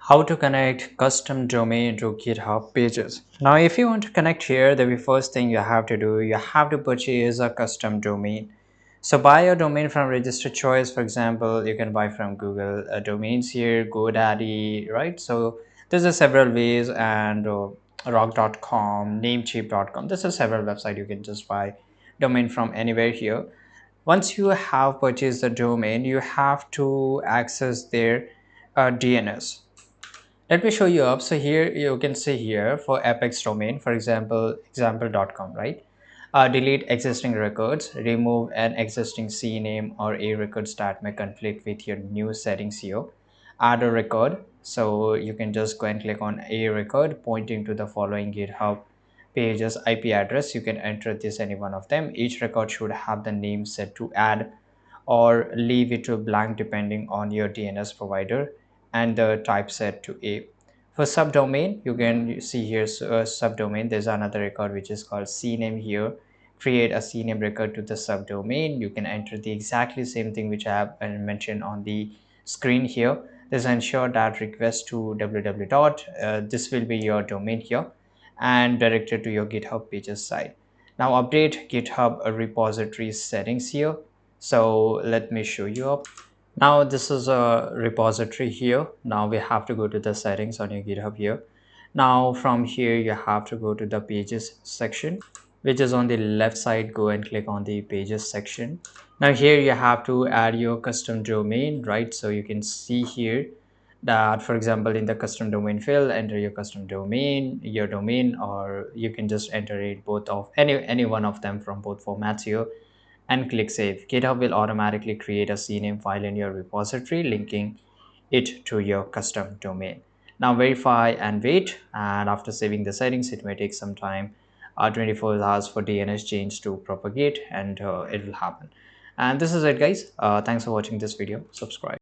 How to connect custom domain to GitHub pages. Now, if you want to connect here, the first thing you have to do, you have to purchase a custom domain. So buy a domain from registered choice. For example, you can buy from Google domains here, GoDaddy, right? So there's a several ways and rock.com, namecheap.com. There's a several website you can just buy domain from anywhere here. Once you have purchased the domain, you have to access their DNS. Let me show you up. So here you can see here for apex domain, for example, example.com, right? Delete existing records, remove an existing CNAME or a records that may conflict with your new settings here. Add a record. So you can just go and click on a record pointing to the following GitHub pages IP address. You can enter this any one of them. Each record should have the name set to add or leave it to blank depending on your DNS provider and the type set to A. For subdomain, you can see here subdomain. There's another record which is called CNAME here. Create a CNAME record to the subdomain. You can enter the exactly same thing which I have mentioned on the screen here. This ensure that request to www dot this will be your domain here and directed to your GitHub pages site. Now update GitHub repository settings here. So let me show you up. Now this is a repository here. Now we have to go to the settings on your GitHub here. Now from here you have to go to the pages section, which is on the left side. Go and click on the pages section. Now here you have to add your custom domain, right? So you can see here that, for example, in the custom domain field, enter your custom domain, your domain, or you can just enter it both of any one of them from both formats here and click Save. GitHub will automatically create a CNAME file in your repository, linking it to your custom domain. Now verify and wait, and after saving the settings, it may take some time, 24 hours for DNS change to propagate, and it will happen. And this is it, guys. Thanks for watching this video. Subscribe.